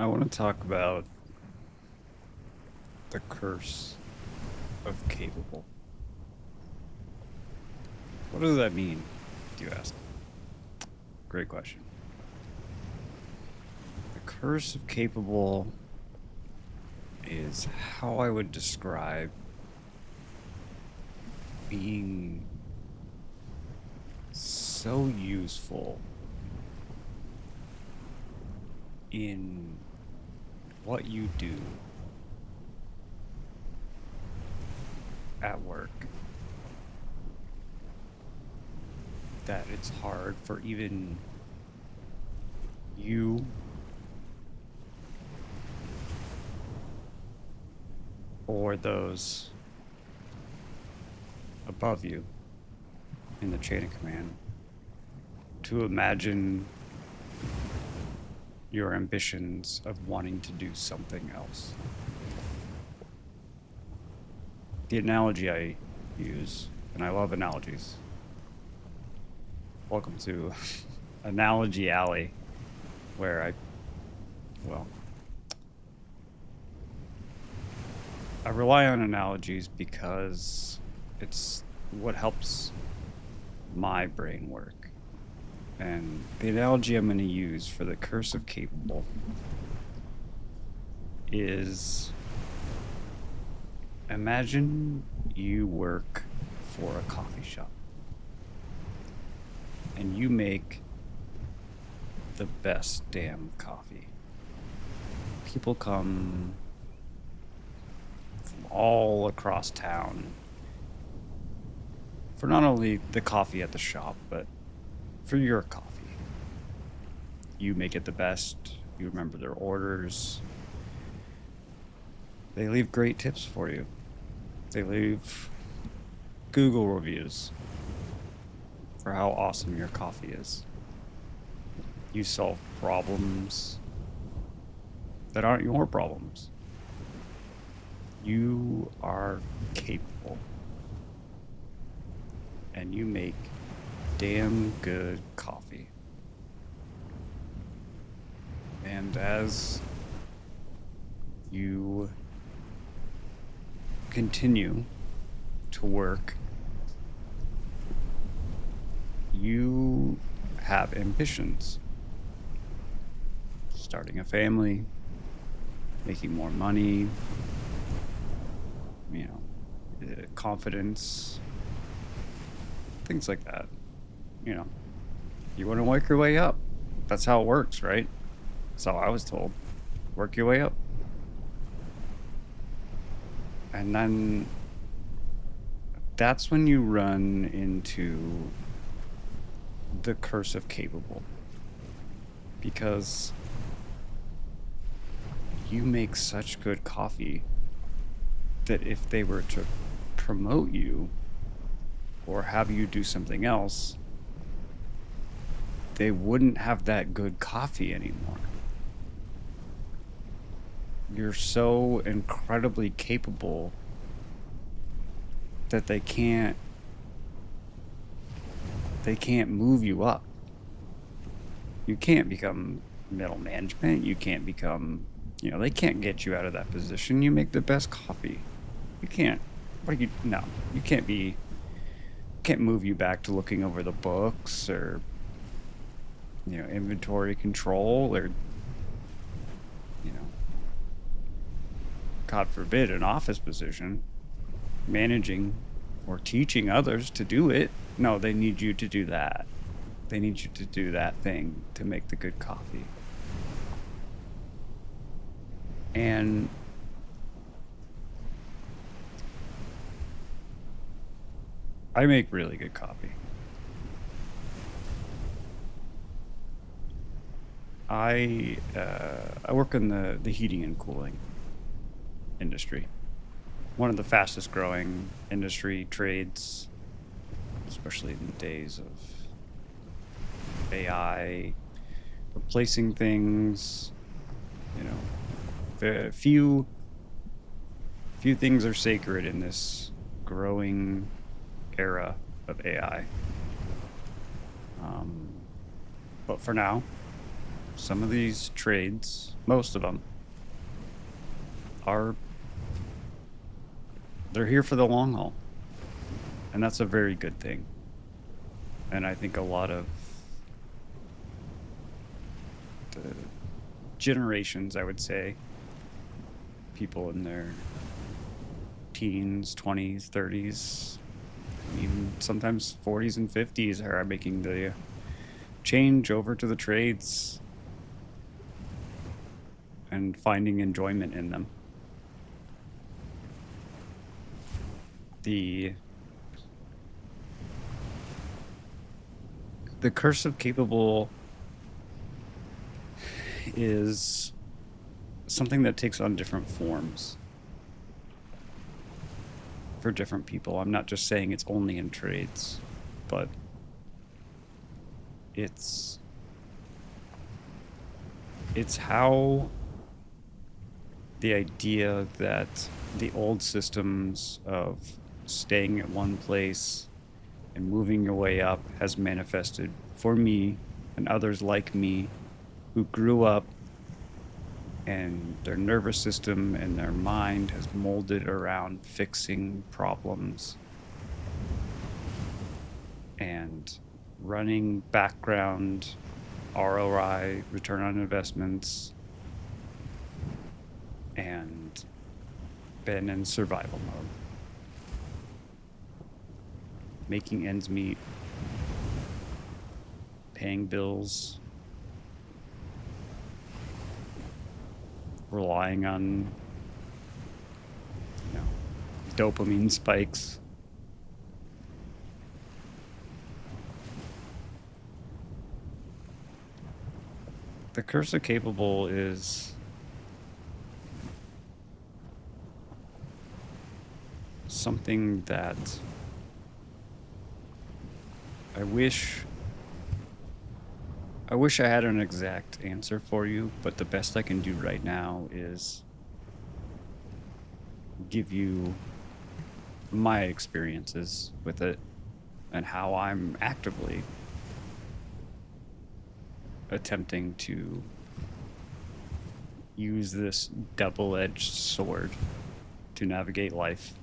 I want to talk about the curse of capable. What does that mean, do you ask? Great question. The curse of capable is how I would describe being so useful in what you do at work that it's hard for even you or those above you in the chain of command to imagine your ambitions of wanting to do something else. The analogy I use, and I love analogies. Welcome to Analogy Alley, where I rely on analogies because it's what helps my brain work. And the analogy I'm going to use for the curse of capable is imagine you work for a coffee shop and you make the best damn coffee. People come from all across town for not only the coffee at the shop, but for your coffee. You make it the best, you remember their orders. They leave great tips for you. They leave Google reviews for how awesome your coffee is. You solve problems that aren't your problems. You are capable. And you make damn good coffee. And as you continue to work, you have ambitions. Starting a family, making more money, confidence, things like that. You want to work your way up. That's how it works, right? That's how I was told. Work your way up. And then that's when you run into the curse of capable. Because you make such good coffee that if they were to promote you or have you do something else, they wouldn't have that good coffee anymore. You're so incredibly capable that they can't move you up. You can't become middle management. You can't become, they can't get you out of that position. You make the best coffee. You can't. No, you can't move you back to looking over the books or, inventory control or, God forbid, an office position, managing or teaching others to do it. No, they need you to do that. They need you to do that thing to make the good coffee. And I make really good coffee. I work in the heating and cooling industry. One of the fastest growing industry trades, especially in the days of AI replacing things. The few things are sacred in this growing era of AI. But for now, some of these trades, most of them, are they're here for the long haul, and that's a very good thing. And I think a lot of the generations, I would say, people in their teens, 20s, 30s, even sometimes 40s and 50s are making the change over to the trades and finding enjoyment in them. The Curse of Capable is something that takes on different forms for different people. I'm not just saying it's only in trades, but it's how the idea that the old systems of staying at one place and moving your way up has manifested for me and others like me who grew up and their nervous system and their mind has molded around fixing problems and running background ROI, return on investments, and been in survival mode. Making ends meet, paying bills, relying on, dopamine spikes. The Curse of Capable is something that I wish I had an exact answer for you, but the best I can do right now is give you my experiences with it and how I'm actively attempting to use this double-edged sword to navigate life.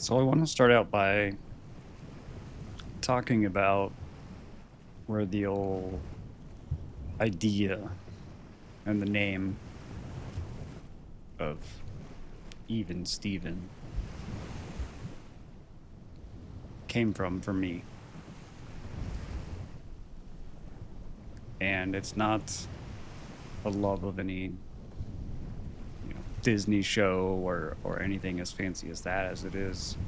So I want to start out by talking about where the old idea and the name of Even Steven came from for me. And it's not a love of any Disney show or anything as fancy as that, as it is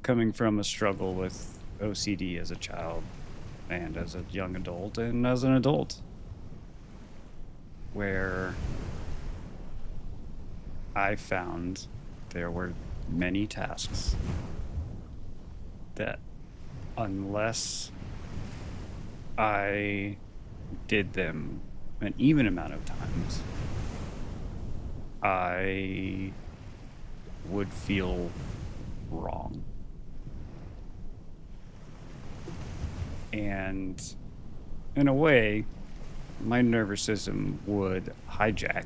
coming from a struggle with OCD as a child and as a young adult and as an adult, where I found there were many tasks that unless I did them an even amount of times, I would feel wrong. And in a way, my nervous system would hijack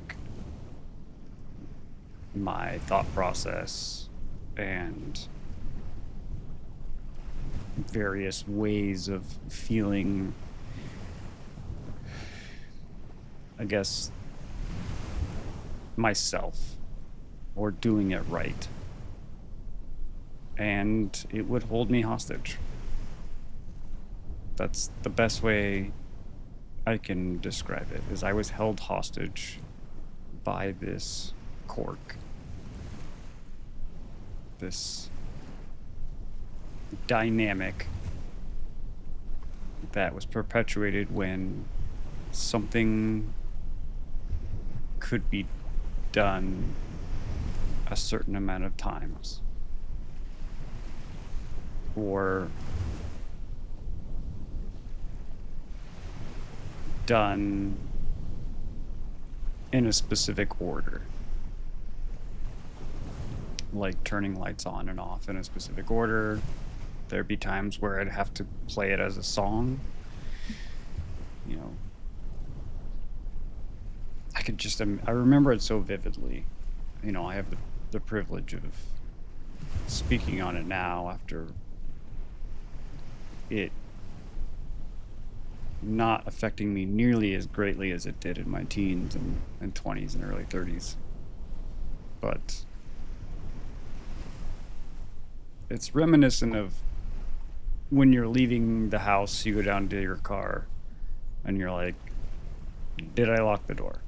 my thought process and various ways of feeling, I guess, myself or doing it right. And it would hold me hostage. That's the best way I can describe it, is I was held hostage by this cork. This dynamic that was perpetuated when something could be done a certain amount of times or done in a specific order, like turning lights on and off in a specific order, There'd be times where I'd have to play it as a song. You know, I remember it so vividly. You know, I have the privilege of speaking on it now after it not affecting me nearly as greatly as it did in my teens and 20s and early 30s. But it's reminiscent of when you're leaving the house, you go down to your car and you're like, did I lock the door?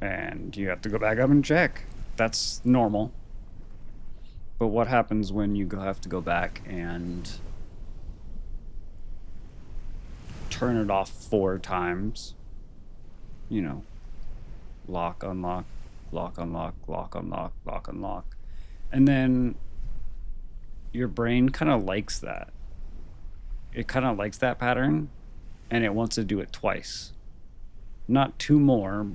And you have to go back up and check. That's normal. But what happens when you have to go back and turn it off 4 times? You know, lock, unlock, lock, unlock, lock, unlock, lock, unlock. And then your brain kind of likes that. It kind of likes that pattern, and it wants to do it twice. Not 2 more,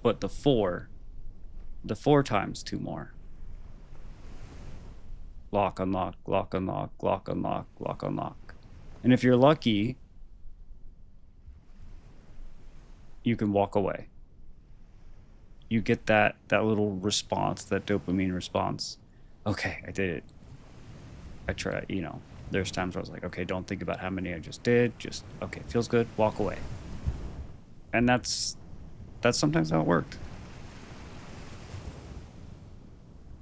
but the 4 times 2 more. Lock, unlock, lock, unlock, lock, unlock, lock, unlock. And if you're lucky, you can walk away. You get that little response, that dopamine response. Okay, I did it. I try, you know, there's times where I was like, okay, don't think about how many I just did. Just, okay, feels good, walk away. And that's sometimes how it worked.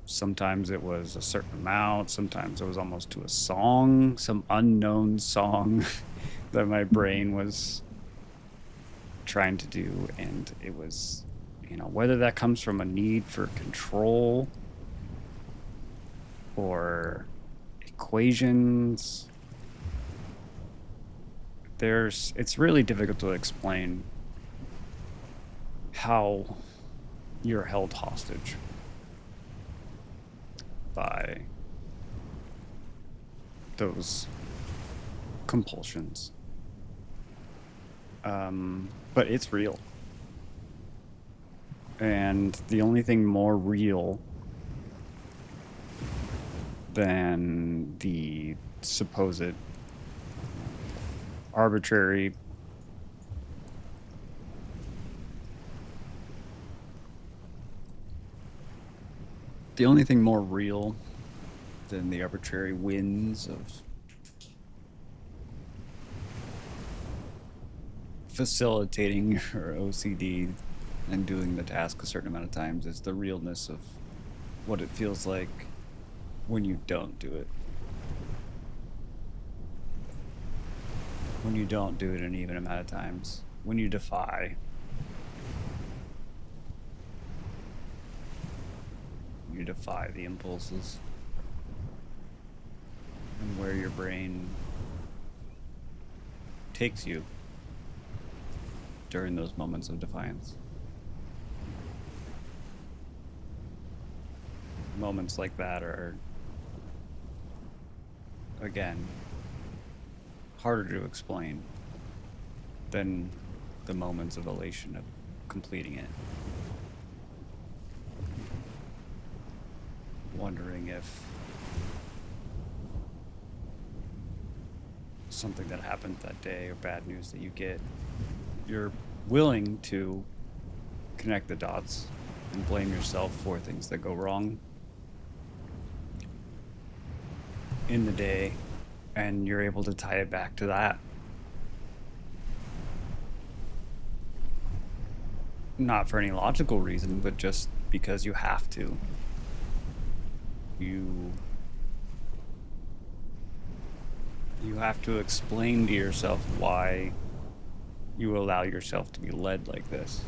Sometimes it was a certain amount. Sometimes it was almost to a song, some unknown song that my brain was trying to do. And it was, you know, whether that comes from a need for control or equations, it's really difficult to explain how you're held hostage by those compulsions. But it's real. And the only thing more real than the supposed arbitrary the only thing more real than the arbitrary whims of facilitating your OCD and doing the task a certain amount of times is the realness of what it feels like when you don't do it. When you don't do it an even amount of times. When you defy. You defy the impulses. And where your brain takes you during those moments of defiance. Moments like that are, again, harder to explain than the moments of elation of completing it. Wondering if something that happened that day or bad news that you get, you're willing to connect the dots and blame yourself for things that go wrong in the day, and you're able to tie it back to that. Not for any logical reason, but just because you have to. You have to explain to yourself why you allow yourself to be led like this.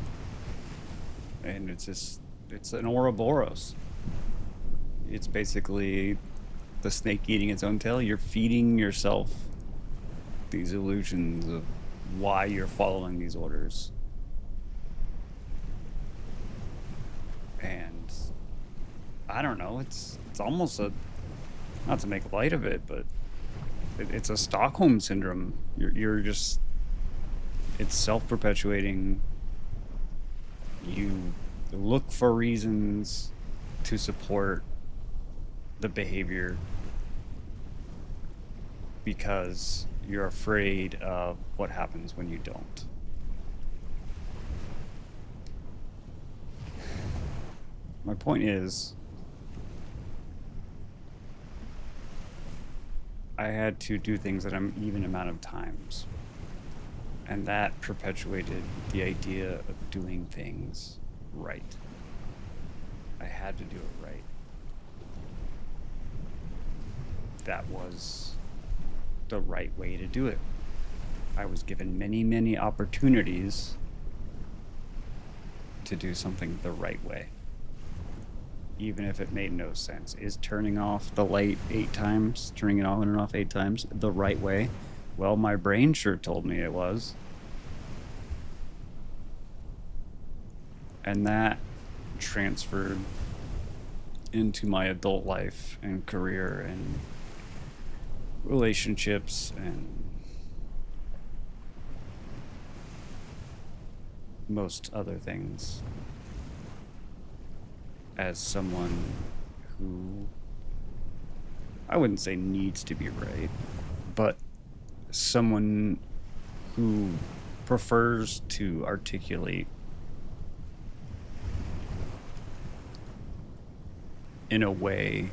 And it's an Ouroboros. It's basically the snake eating its own tail. You're feeding yourself these illusions of why you're following these orders. And I don't know, it's almost not to make light of it, but it's a Stockholm syndrome. You're just, it's self-perpetuating. You look for reasons to support the behavior because you're afraid of what happens when you don't. My point is, I had to do things at an even amount of times. And that perpetuated the idea of doing things right. I had to do it right. That was the right way to do it. I was given many, many opportunities to do something the right way, even if it made no sense. Is turning off the light 8 times, turning it on and off 8 times, the right way? Well, my brain sure told me it was. And that transferred into my adult life and career and relationships and most other things. As someone who, I wouldn't say needs to be right, but someone who prefers to articulate in a way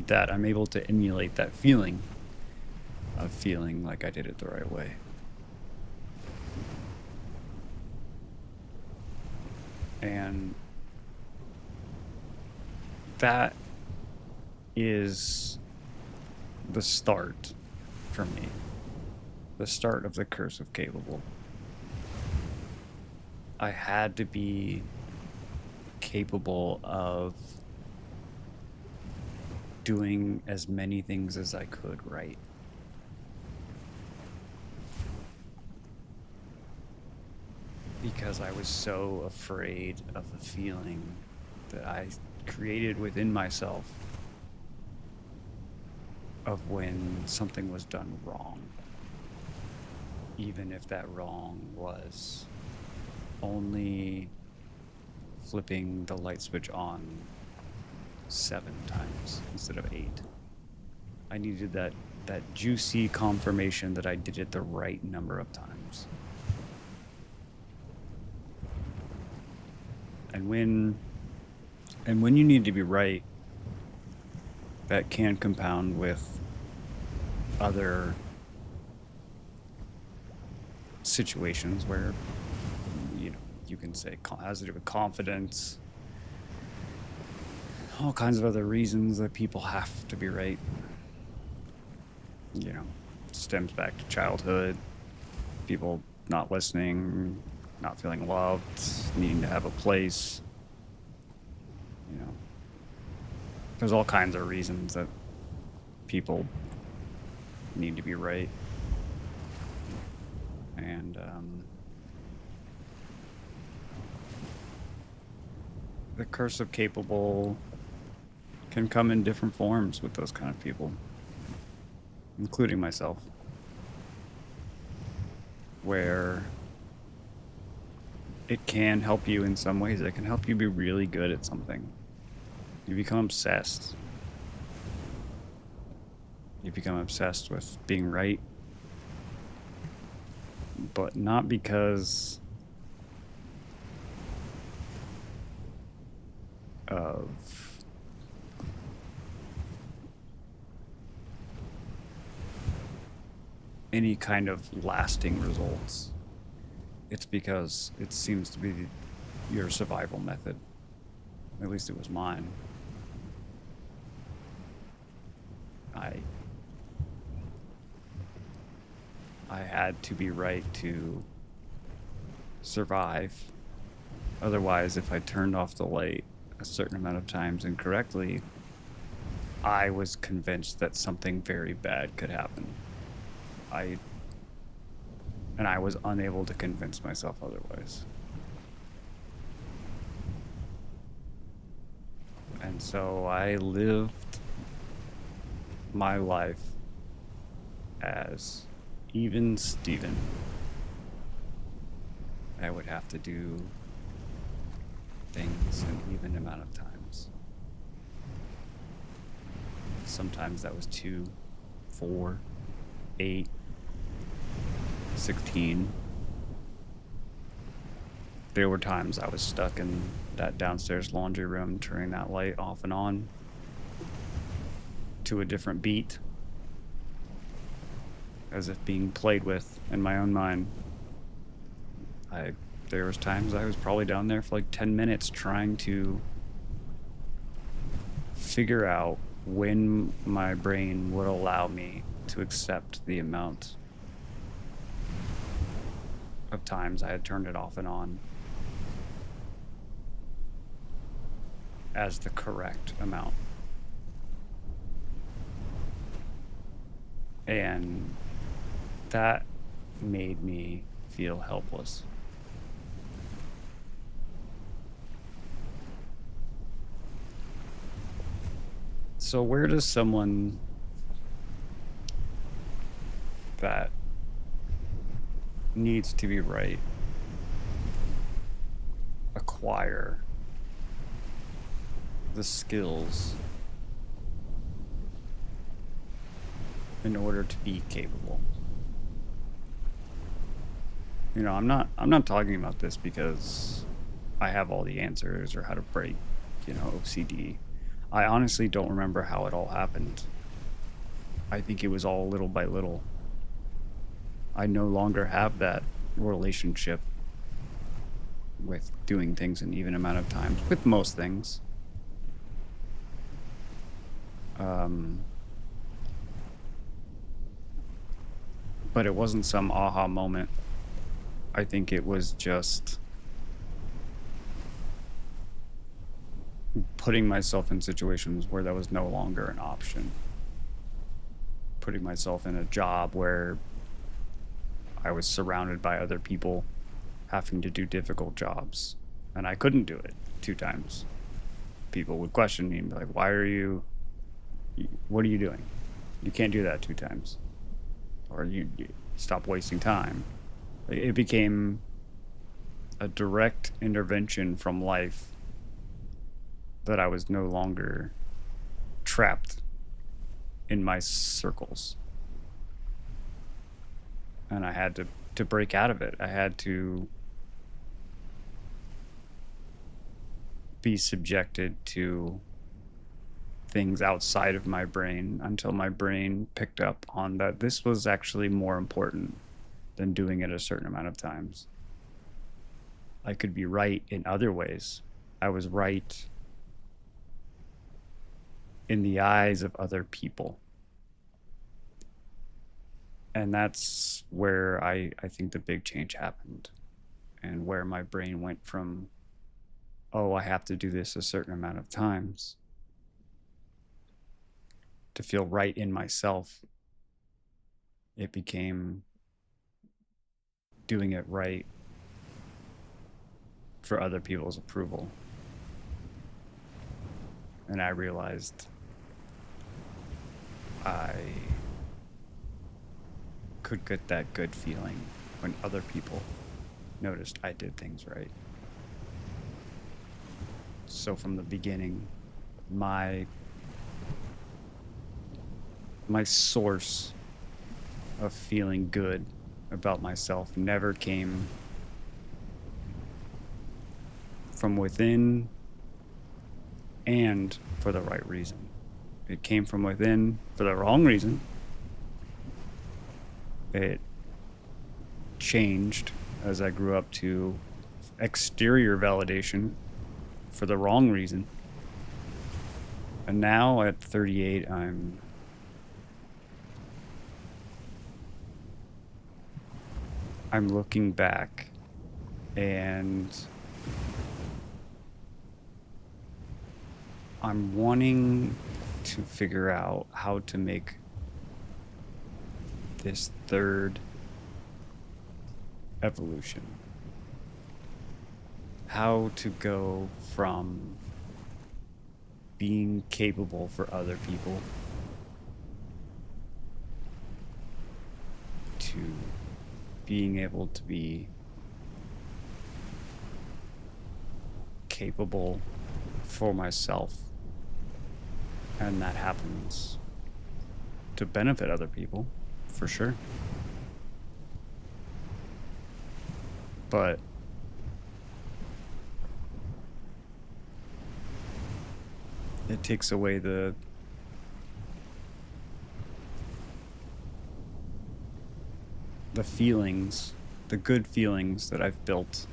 that I'm able to emulate that feeling of feeling like I did it the right way. And that is the start for me. The start of the curse of capable. I had to be capable of doing as many things as I could right. Because I was so afraid of the feeling that I created within myself of when something was done wrong. Even if that wrong was only flipping the light switch on 7 times instead of 8. I needed that juicy confirmation that I did it the right number of times. And when you need to be right, that can compound with other situations where you can say has to do with confidence, all kinds of other reasons that people have to be right. Stems back to childhood, people not listening, not feeling loved, needing to have a place. There's all kinds of reasons that people need to be right. And the curse of capable can come in different forms with those kind of people, including myself, where it can help you in some ways. It can help you be really good at something. You become obsessed. You become obsessed with being right, but not because of any kind of lasting results. It's because it seems to be your survival method. At least it was mine. I had to be right to survive. Otherwise, if I turned off the light a certain amount of times incorrectly, I was convinced that something very bad could happen. I was unable to convince myself otherwise. And so I lived my life as even Steven. I would have to do things an even amount of times. Sometimes that was 2, 4, 8, 16. There were times I was stuck in that downstairs laundry room, turning that light off and on to a different beat, as if being played with in my own mind. There was times I was probably down there for like 10 minutes trying to figure out when my brain would allow me to accept the amount of times I had turned it off and on as the correct amount. And that made me feel helpless. So where does someone that needs to be right acquire the skills in order to be capable? You know, I'm not talking about this because I have all the answers or how to break, OCD. I honestly don't remember how it all happened. I think it was all little by little. I no longer have that relationship with doing things an even amount of times, with most things. But it wasn't some aha moment. I think it was just putting myself in situations where that was no longer an option. Putting myself in a job where I was surrounded by other people having to do difficult jobs, and I couldn't do it 2 times. People would question me and be like, what are you doing? You can't do that 2 times. Or you stop wasting time. It became a direct intervention from life that I was no longer trapped in my circles. And I had to break out of it. I had to be subjected to things outside of my brain until my brain picked up on that this was actually more important than doing it a certain amount of times. I could be right in other ways. I was right in the eyes of other people. And that's where I think the big change happened, and where my brain went from, oh, I have to do this a certain amount of times to feel right in myself. It became doing it right for other people's approval. And I realized I could get that good feeling when other people noticed I did things right. So from the beginning, my source of feeling good about myself never came from within and for the right reason. It came from within for the wrong reason. It changed as I grew up to exterior validation for the wrong reason. And now at 38, I'm looking back and I'm wanting to figure out how to make this third evolution. How to go from being capable for other people to being able to be capable for myself, and that happens to benefit other people, for sure. But it takes away the feelings, the good feelings that I've built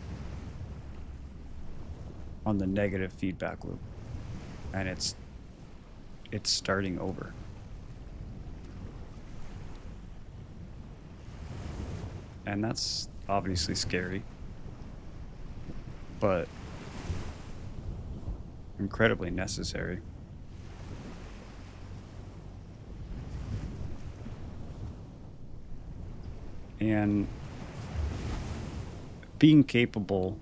on the negative feedback loop, and it's starting over. And that's obviously scary, but incredibly necessary. And being capable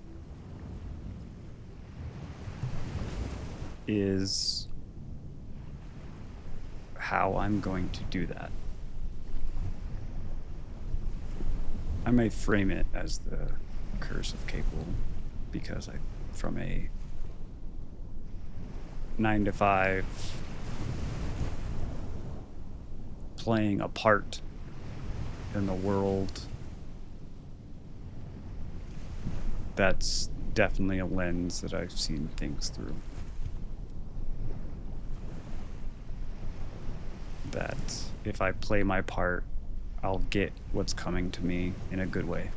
is how I'm going to do that. I may frame it as the curse of capable because from a 9 to 5, playing a part in the world, that's definitely a lens that I've seen things through. That if I play my part, I'll get what's coming to me in a good way.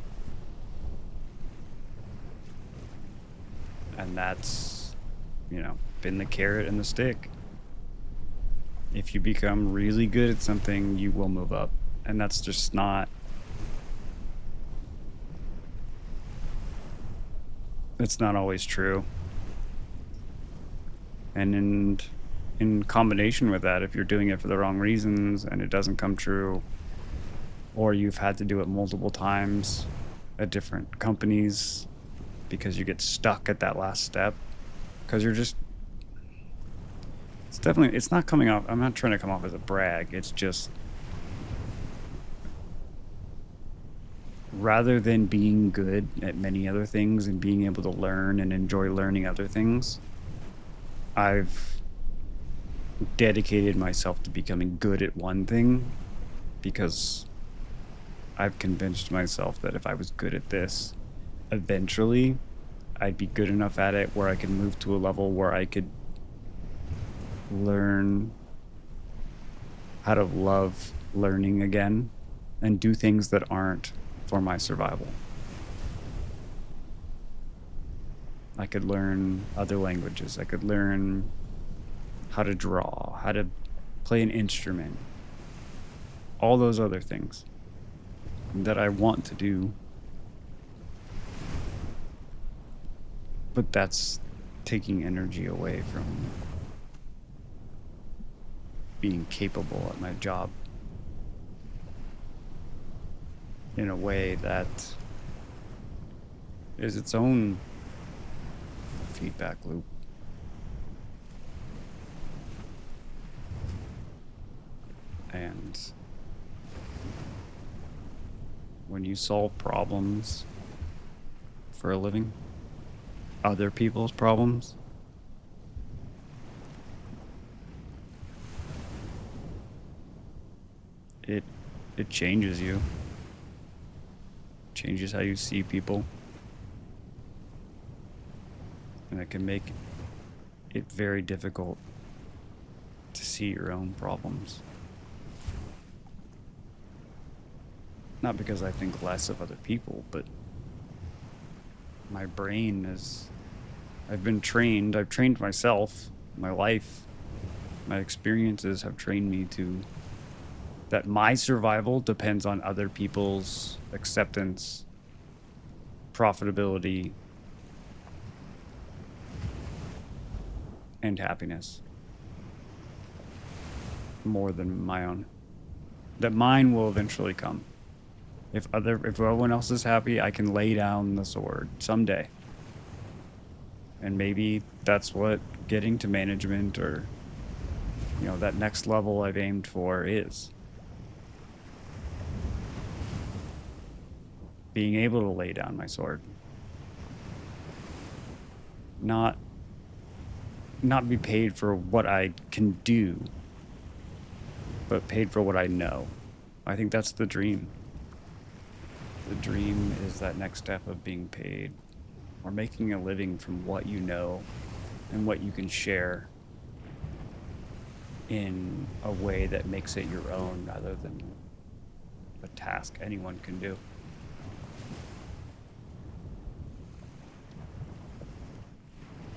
And that's, been the carrot and the stick. If you become really good at something, you will move up. And that's just not... It's not always true. And in combination with that, if you're doing it for the wrong reasons and it doesn't come true, or you've had to do it multiple times at different companies because you get stuck at that last step, because you're just... It's not coming off... I'm not trying to come off as a brag. It's just... Rather than being good at many other things and being able to learn and enjoy learning other things, I've dedicated myself to becoming good at one thing because I've convinced myself that if I was good at this, eventually I'd be good enough at it where I could move to a level where I could learn how to love learning again and do things that aren't for my survival. I could learn other languages. I could learn how to draw, how to play an instrument, all those other things that I want to do. But that's taking energy away from being capable at my job in a way that is its own feedback loop. And when you solve problems for a living, other people's problems, it changes you. Changes how you see people. And it can make it very difficult to see your own problems. Not because I think less of other people, but my brain is... I've trained myself, my life, my experiences have trained me to... that my survival depends on other people's acceptance, profitability, and happiness more than my own. That mine will eventually come. If everyone else is happy, I can lay down the sword someday. And maybe that's what getting to management or, that next level I've aimed for is. Being able to lay down my sword. not be paid for what I can do, but paid for what I know. I think that's the dream. The dream is that next step of being paid or making a living from what you know and what you can share in a way that makes it your own rather than a task anyone can do.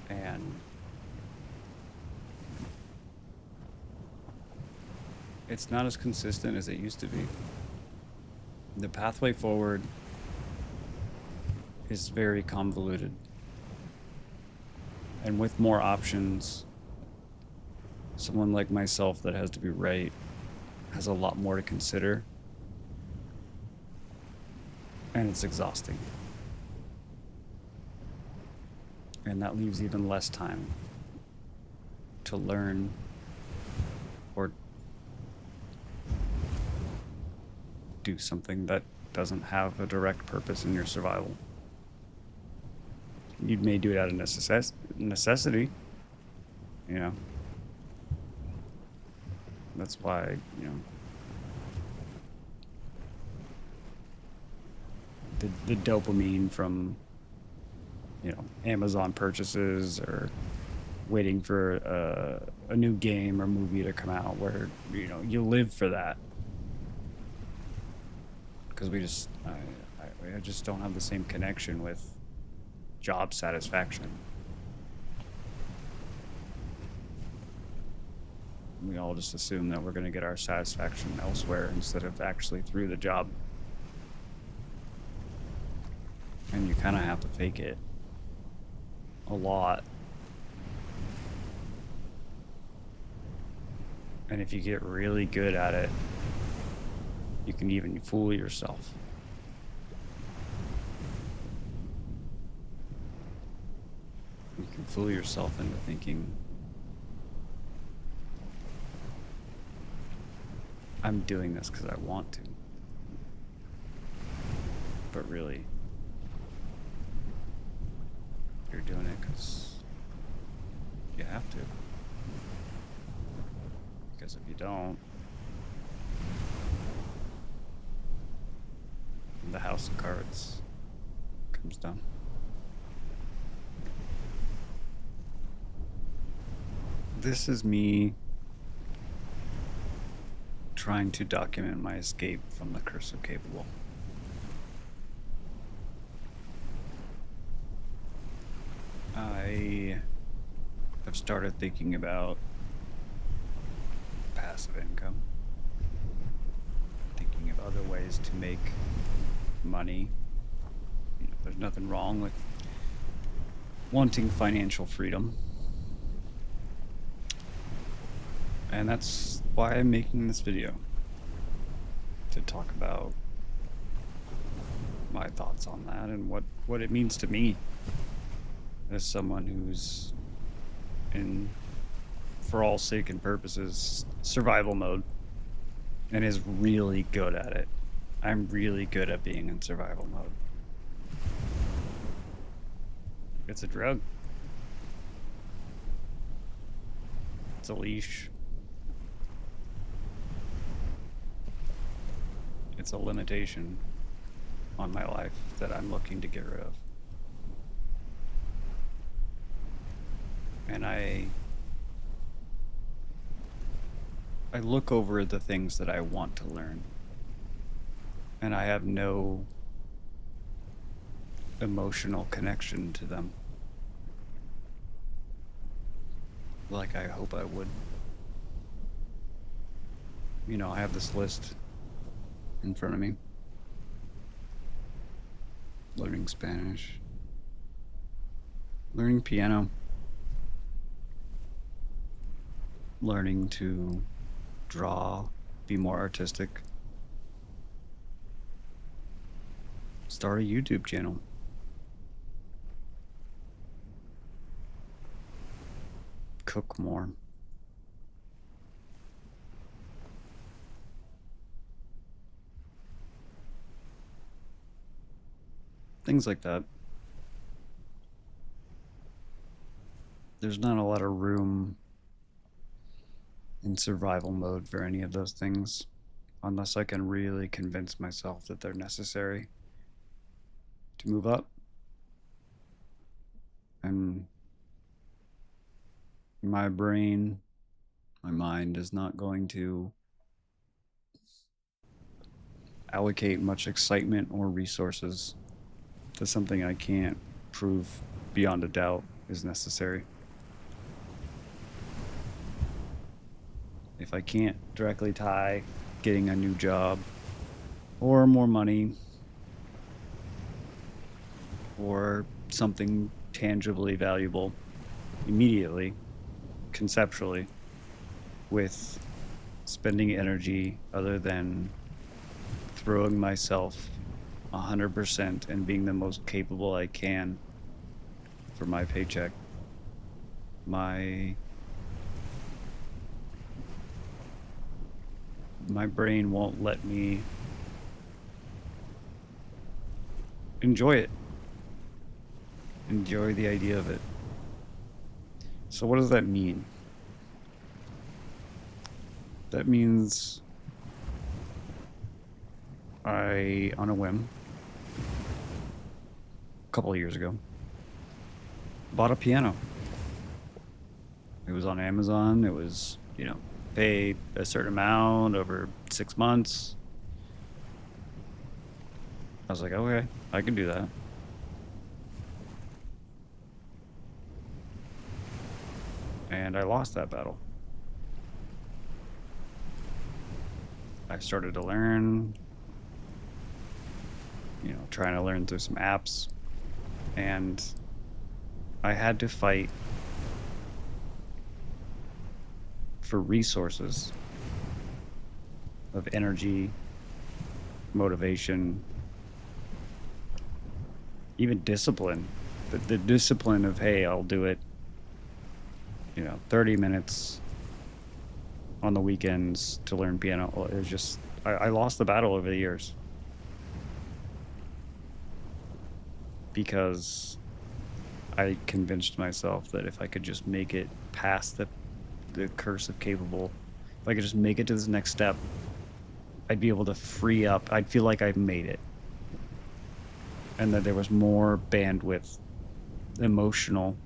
And it's not as consistent as it used to be. The pathway forward is very convoluted. And with more options, someone like myself that has to be right has a lot more to consider. And it's exhausting. And that leaves even less time to learn or do something that doesn't have a direct purpose in your survival. You may do it out of necessity, you know. That's why, you know, the dopamine from, you know, Amazon purchases or waiting for a new game or movie to come out where, you know, you live for that. Because I just don't have the same connection with job satisfaction. We all just assume that we're going to get our satisfaction elsewhere instead of actually through the job. And you kind of have to fake it a lot. And if you get really good at it, you can even fool yourself. You can fool yourself into thinking, I'm doing this because I want to. But really, you're doing it because you have to. Because if you don't, the house of cards comes down. This is me trying to document my escape from the curse of capable. I have started thinking about passive income, thinking of other ways to make money. You know, there's nothing wrong with wanting financial freedom. And that's why I'm making this video, to talk about my thoughts on that and what it means to me as someone who's in, for all sake and purposes, survival mode and is really good at it. I'm really good at being in survival mode. It's a drug. It's a leash. It's a limitation on my life that I'm looking to get rid of. And I look over the things that I want to learn, and I have no emotional connection to them like I hope I would. You know, I have this list in front of me. Learning Spanish, learning piano, learning to draw, be more artistic, start a YouTube channel, cook more. Things like that. there's not a lot of room in survival mode for any of those things unless I can really convince myself that they're necessary to move up. And my brain, my mind is not going to allocate much excitement or resources to something I can't prove beyond a doubt is necessary. If I can't directly tie getting a new job or more money or something tangibly valuable immediately, conceptually, with spending energy other than throwing myself 100% and being the most capable I can for my paycheck, my brain won't let me enjoy it. Enjoy the idea of it. So what does that mean? That means I, on a whim, a couple of years ago, bought a piano. It was on Amazon. It was, pay a certain amount over 6 months. I was like, okay, I can do that. And I lost that battle. I started to learn, trying to learn through some apps. And I had to fight for resources of energy, motivation, even discipline. The discipline of, hey, I'll do it, 30 minutes on the weekends to learn piano. Well, it was just, I lost the battle over the years. Because I convinced myself that if I could just make it past the curse of capable, if I could just make it to this next step, I'd be able to free up. I'd feel like I've made it. And that there was more bandwidth, emotional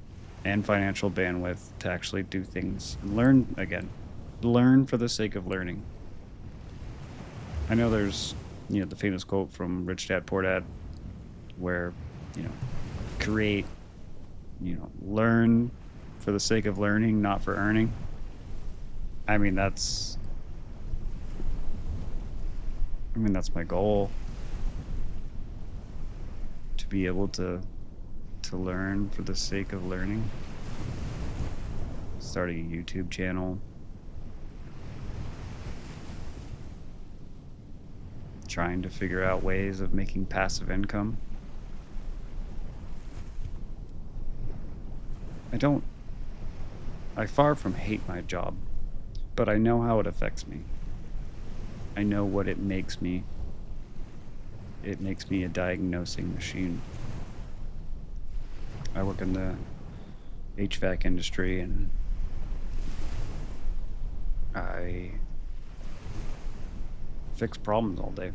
and financial bandwidth, to actually do things and learn again. Learn for the sake of learning. I know there's, the famous quote from Rich Dad Poor Dad where, create, learn for the sake of learning, not for earning. I mean, that's my goal. To be able to learn for the sake of learning. Starting a YouTube channel. Trying to figure out ways of making passive income. I far from hate my job, but I know how it affects me. I know what it makes me. It makes me a diagnosing machine. I work in the HVAC industry and I fix problems all day.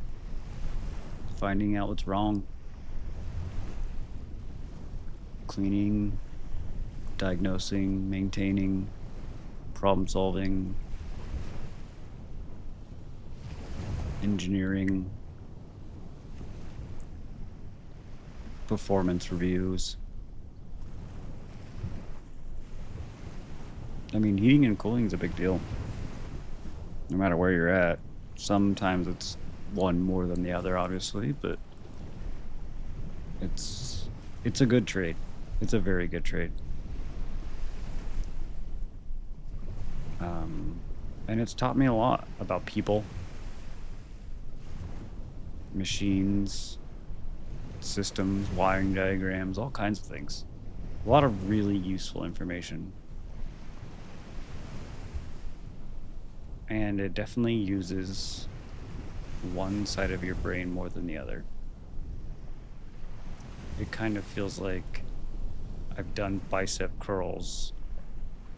Finding out what's wrong. Cleaning, diagnosing, maintaining, problem solving, engineering, performance reviews. I mean, heating and cooling is a big deal. No matter where you're at. Sometimes it's one more than the other, obviously, but it's a good trade. It's a very good trade. And it's taught me a lot about people, machines, systems, wiring diagrams, all kinds of things. A lot of really useful information. And it definitely uses one side of your brain more than the other. It kind of feels like I've done bicep curls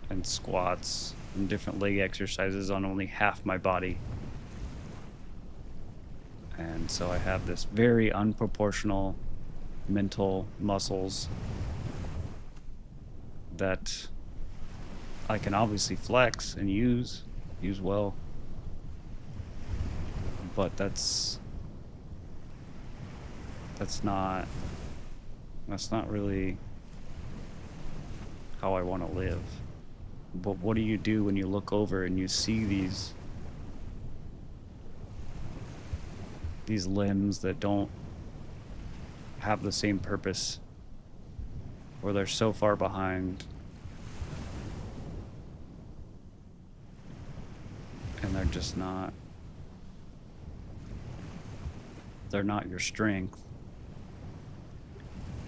and squats and different leg exercises on only half my body. And so I have this very unproportional mental muscles that I can obviously flex and use well, but not really how I want to live. But what do you do when you look over and you see these limbs that don't have the same purpose, or they're so far behind, and they're not your strength,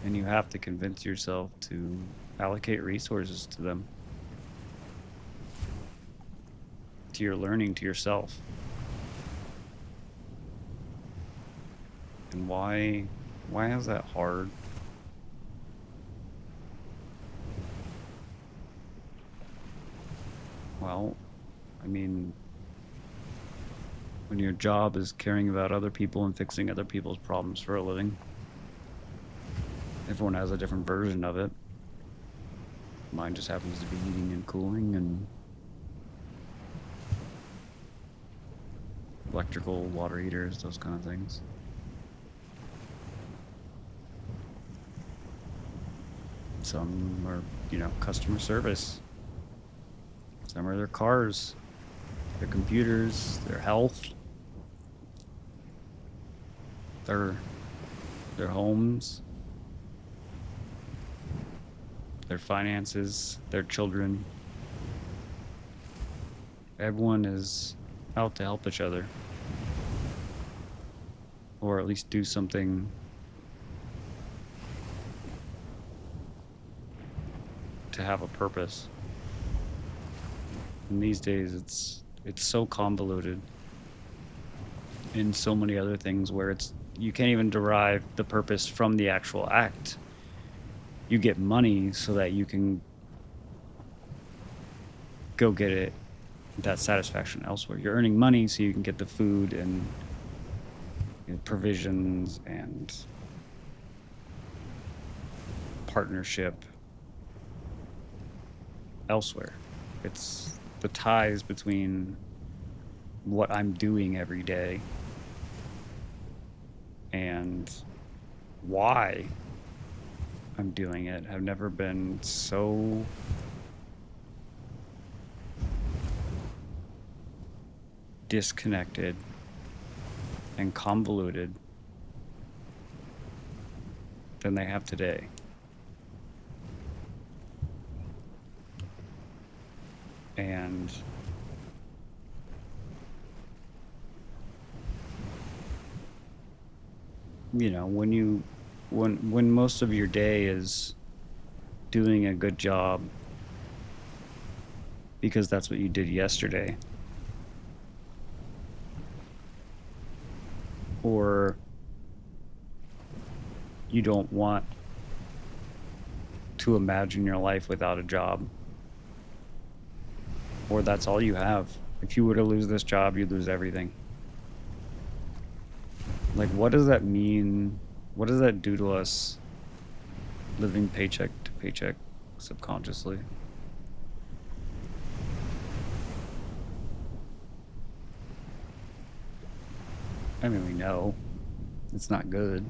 and you have to convince yourself to allocate resources to them, to your learning, to yourself. And why is that hard? Well, I mean, when your job is caring about other people and fixing other people's problems for a living, everyone has a different version of it. Mine just happens to be heating and cooling and electrical water heaters, those kind of things. Some are, customer service. Some are their cars, their computers, their health, their homes, their finances, their children. Everyone is out to help each other, or at least do something to have a purpose. And these days it's so convoluted in so many other things where you can't even derive the purpose from the actual act. You get money so that you can go get that satisfaction elsewhere. You're earning money so you can get the food and provisions and partnership elsewhere. It's the ties between what I'm doing every day and why I'm doing it have never been so disconnected and convoluted than they have today. And when most of your day is doing a good job because that's what you did yesterday, or you don't want to imagine your life without a job, or that's all you have. If you were to lose this job, you'd lose everything. Like, what does that mean? What does that do to us living paycheck to paycheck subconsciously? I mean, we know it's not good.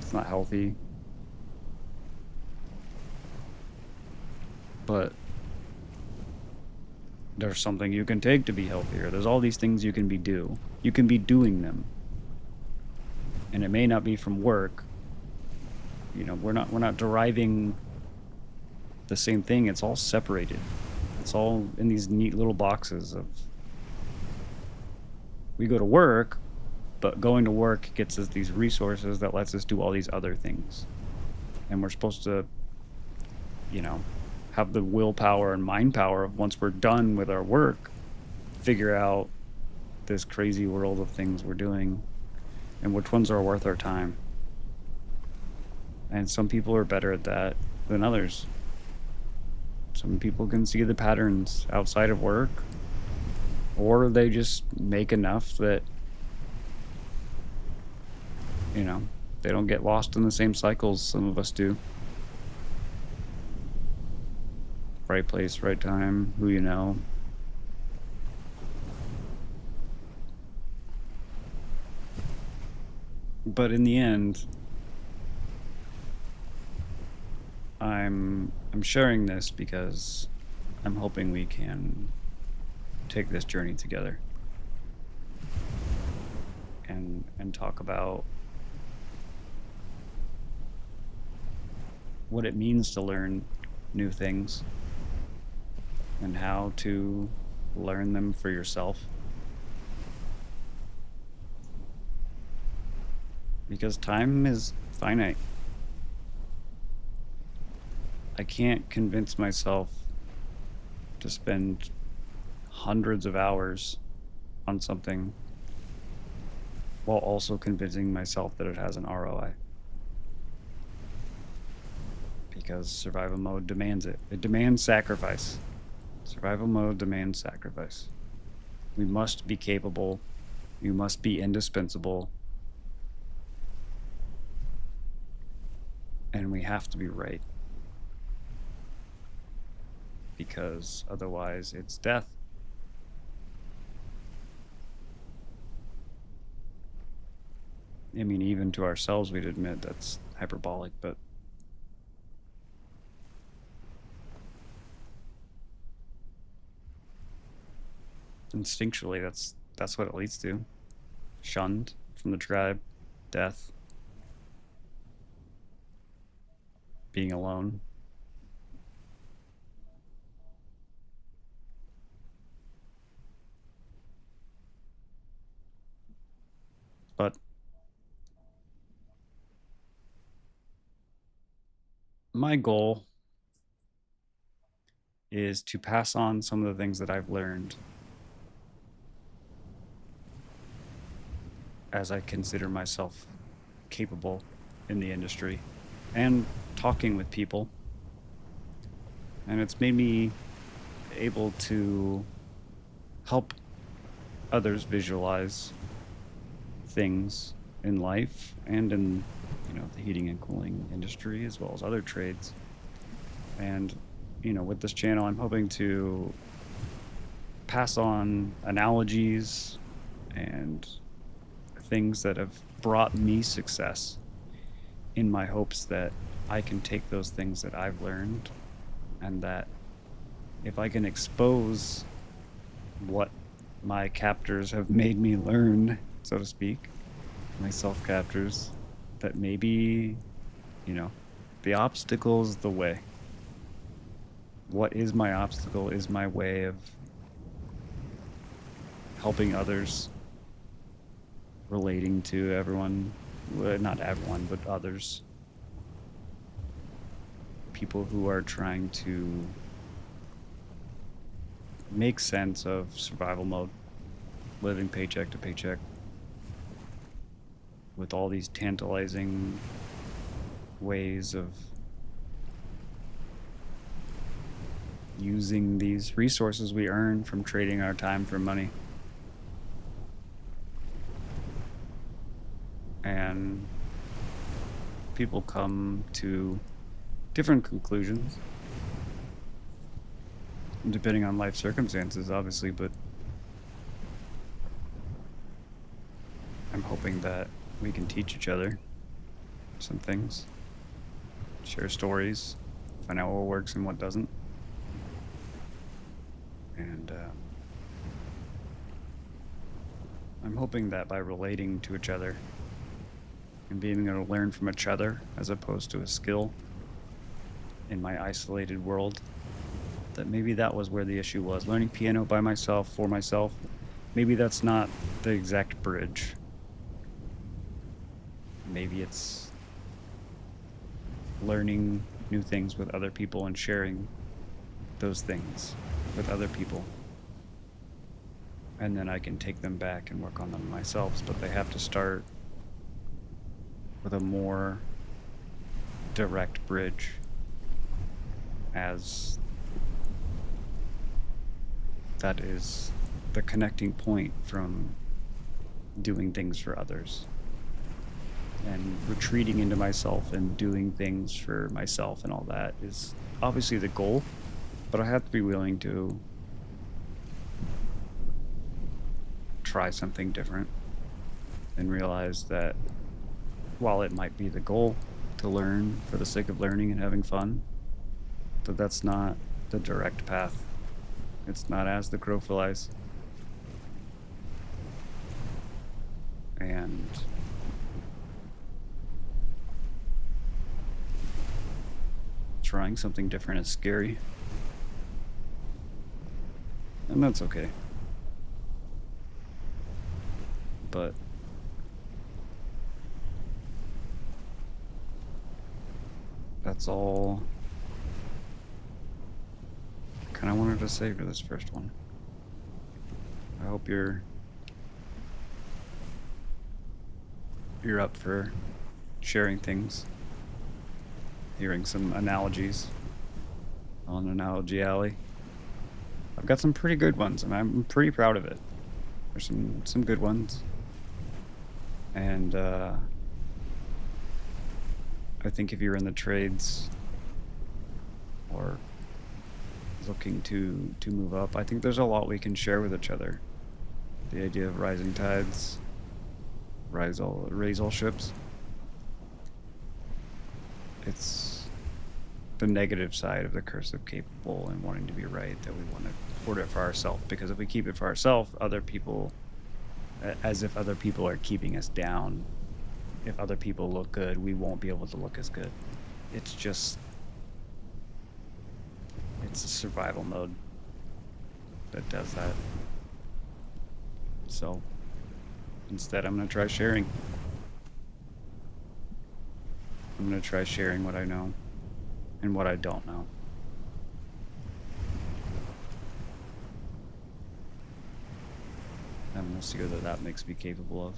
It's not healthy. But there's something you can take to be healthier. There's all these things you can be doing them. And it may not be from work. We're not deriving the same thing. It's all separated. It's all in these neat little boxes of we go to work, but going to work gets us these resources that lets us do all these other things. And we're supposed to, have the willpower and mind power of, once we're done with our work, figure out this crazy world of things we're doing and which ones are worth our time. And some people are better at that than others. Some people can see the patterns outside of work, or they just make enough that, you know, they don't get lost in the same cycles some of us do. Right place, right time, who you know. But in the end, I'm sharing this because I'm hoping we can take this journey together and talk about what it means to learn new things and how to learn them for yourself. Because time is finite. I can't convince myself to spend hundreds of hours on something while also convincing myself that it has an ROI. Because survival mode demands it. It demands sacrifice. Survival mode demands sacrifice. We must be capable. You must be indispensable. And we have to be right. Because otherwise it's death. I mean, even to ourselves, we'd admit that's hyperbolic, but instinctually, that's what it leads to. Shunned from the tribe, death, being alone. But my goal is to pass on some of the things that I've learned as I consider myself capable in the industry and talking with people. And it's made me able to help others visualize things in life and in, the heating and cooling industry as well as other trades. And, with this channel, I'm hoping to pass on analogies and things that have brought me success in my hopes that I can take those things that I've learned and that if I can expose what my captors have made me learn, so to speak, my self-captors, that maybe, the obstacle's the way. What is my obstacle is my way of helping others, relating to everyone, not everyone, but others. People who are trying to make sense of survival mode, living paycheck to paycheck, with all these tantalizing ways of using these resources we earn from trading our time for money. And people come to different conclusions depending on life circumstances, obviously, but I'm hoping that we can teach each other some things, share stories, find out what works and what doesn't. And I'm hoping that by relating to each other and being able to learn from each other as opposed to a skill in my isolated world, that maybe that was where the issue was. Learning piano by myself, for myself, maybe that's not the exact bridge. Maybe it's learning new things with other people and sharing those things with other people. And then I can take them back and work on them myself, but they have to start with a more direct bridge as that is the connecting point from doing things for others and retreating into myself and doing things for myself and all that is obviously the goal, but I have to be willing to try something different and realize that while it might be the goal to learn for the sake of learning and having fun, that that's not the direct path. It's not as the crow flies. And trying something different is scary. And that's okay. But that's all I kind of wanted to say for this first one. I hope you're up for sharing things, hearing some analogies on Analogy Alley. I've got some pretty good ones, and I'm pretty proud of it. There's some good ones, and I think if you're in the trades or looking to move up, I think there's a lot we can share with each other. The idea of rising tides, raise all ships. It's the negative side of the curse of capable and wanting to be right that we want to hoard it for ourselves, because if we keep it for ourselves, other people, as if other people are keeping us down. If other people look good, we won't be able to look as good. It's a survival mode that does that. So instead, I'm going to try sharing. I'm going to try sharing what I know and what I don't know. And we'll see what that makes me capable of.